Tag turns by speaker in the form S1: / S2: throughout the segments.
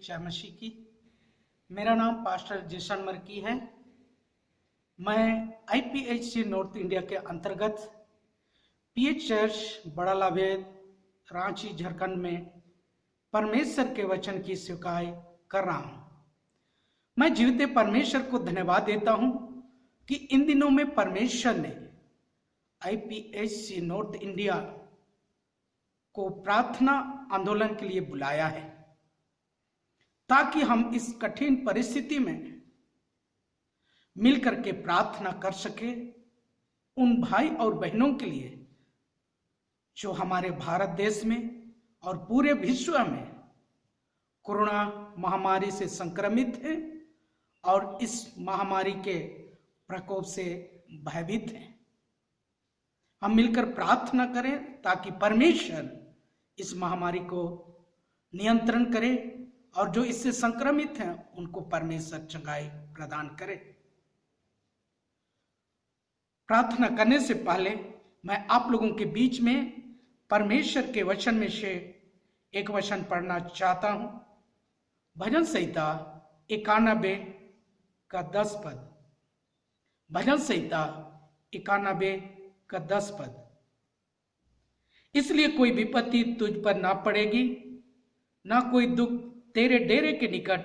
S1: जय मसीह की। मेरा नाम पास्टर जेसन मर्की है। मैं IPHC नॉर्थ इंडिया के अंतर्गत PH चर्च बड़ा लाभेद रांची झारखंड में परमेश्वर के वचन की स्वीकार कर रहा हूं। मैं जीवित परमेश्वर को धन्यवाद देता हूं कि इन दिनों में परमेश्वर ने IPHC नॉर्थ इंडिया को प्रार्थना आंदोलन के लिए बुलाया है, ताकि हम इस कठिन परिस्थिति में मिलकर के प्रार्थना कर सके उन भाई और बहनों के लिए जो हमारे भारत देश में और पूरे विश्व में कोरोना महामारी से संक्रमित हैं और इस महामारी के प्रकोप से भयभीत हैं। हम मिलकर प्रार्थना करें ताकि परमेश्वर इस महामारी को नियंत्रण करे और जो इससे संक्रमित हैं उनको परमेश्वर चंगाई प्रदान करे। प्रार्थना करने से पहले मैं आप लोगों के बीच में परमेश्वर के वचन में से एक वचन पढ़ना चाहता हूं। भजन संहिता 91 का 10 पद। भजन संहिता 91 का 10 पद। इसलिए कोई विपत्ति तुझ पर ना पड़ेगी, ना कोई दुख तेरे डेरे के निकट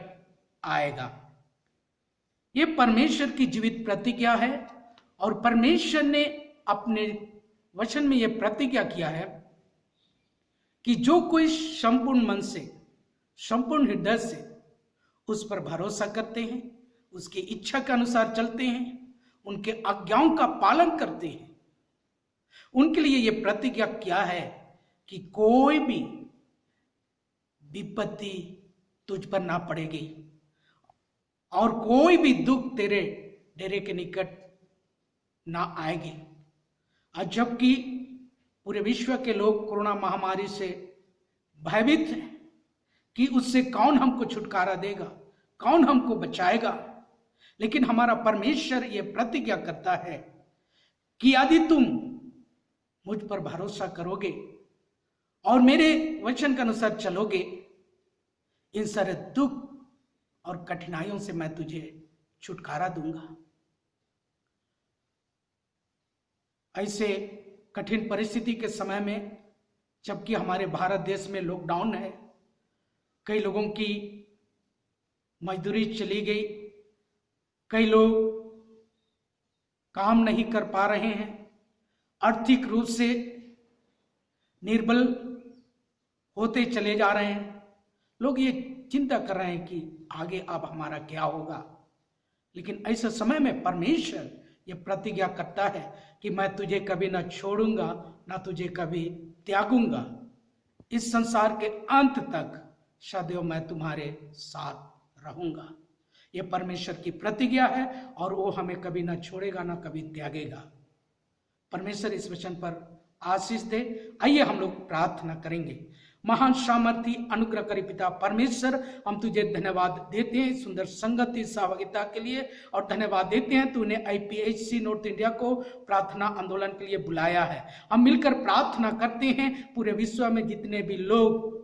S1: आएगा। यह परमेश्वर की जीवित प्रतिज्ञा है और परमेश्वर ने अपने वचन में यह प्रतिज्ञा किया है कि जो कोई संपूर्ण मन से, संपूर्ण हृदय से उस पर भरोसा करते हैं, उसकी इच्छा के अनुसार चलते हैं, उनके आज्ञाओं का पालन करते हैं, उनके लिए यह प्रतिज्ञा क्या है कि कोई भी विपत्ति तुझ पर ना पड़ेगी और कोई भी दुख तेरे डेरे के निकट ना आएगी। और जबकि पूरे विश्व के लोग कोरोना महामारी से भयभीत हैं कि उससे कौन हमको छुटकारा देगा, कौन हमको बचाएगा, लेकिन हमारा परमेश्वर यह प्रतिज्ञा करता है कि यदि तुम मुझ पर भरोसा करोगे और मेरे वचन के अनुसार चलोगे, इन सारे दुख और कठिनाइयों से मैं तुझे छुटकारा दूंगा। ऐसे कठिन परिस्थिति के समय में, जबकि हमारे भारत देश में लॉकडाउन है, कई लोगों की मजदूरी चली गई, कई लोग काम नहीं कर पा रहे हैं, आर्थिक रूप से निर्बल होते चले जा रहे हैं। लोग ये चिंता कर रहे हैं कि आगे अब हमारा क्या होगा। लेकिन ऐसे समय में परमेश्वर ये प्रतिज्ञा करता है कि मैं तुझे कभी ना छोड़ूंगा, ना तुझे कभी त्यागूंगा। इस संसार के अंत तक सदैव मैं तुम्हारे साथ रहूंगा। ये परमेश्वर की प्रतिज्ञा है और वो हमें कभी ना छोड़ेगा, ना कभी त्यागेगा। परमेश्वर इस वचन पर आशीष दे। आइए हम लोग प्रार्थना करेंगे। महान सामर्थी अनुग्रहकारी पिता परमेश्वर, हम तुझे धन्यवाद देते हैं सुंदर संगति सहभागिता के लिए, और धन्यवाद देते हैं तूने IPHC नॉर्थ इंडिया को प्रार्थना आंदोलन के लिए बुलाया है। हम मिलकर प्रार्थना करते हैं पूरे विश्व में जितने भी लोग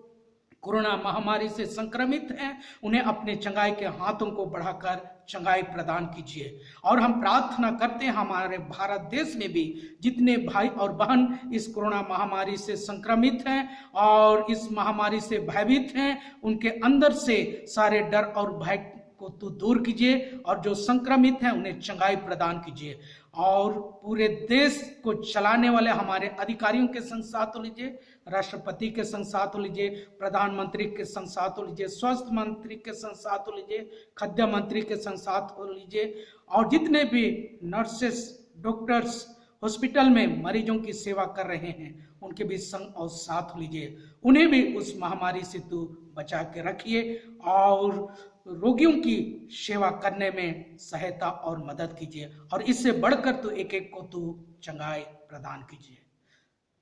S1: कोरोना महामारी से संक्रमित हैं, उन्हें अपने चंगाई के हाथों को बढ़ाकर चंगाई प्रदान कीजिए। और हम प्रार्थना करते हैं हमारे भारत देश में भी जितने भाई और बहन इस कोरोना महामारी से संक्रमित हैं और इस महामारी से भयभीत हैं, उनके अंदर से सारे डर और भय को तू दूर कीजिए और जो संक्रमित हैं उन्हें चंगाई प्रदान कीजिए। और पूरे देश को चलाने वाले हमारे अधिकारियों के संग साथ हो लीजिए, राष्ट्रपति के संग साथ हो लीजिए, प्रधानमंत्री के संग साथ हो लीजिए, स्वास्थ्य मंत्री के संग साथ हो लीजिए, खाद्य मंत्री के संग साथ हो लीजिए, और जितने भी नर्सेस, डॉक्टर्स हॉस्पिटल में मरीजों की सेवा कर रहे हैं उनके भी संग और साथ हो लीजिए। उन्हें भी उस महामारी से तू बचा के रखिए और रोगियों की सेवा करने में सहायता और मदद कीजिए, और इससे बढ़कर तो एक एक को तू चंगाई प्रदान कीजिए।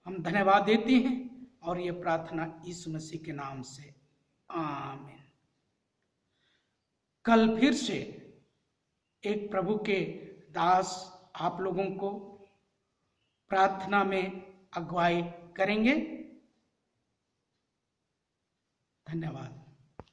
S1: हम धन्यवाद देते हैं और ये प्रार्थना यीशु मसीह के नाम से, आमीन। कल फिर से एक प्रभु के दास आप लोगों को प्रार्थना में अगुवाई करेंगे। धन्यवाद।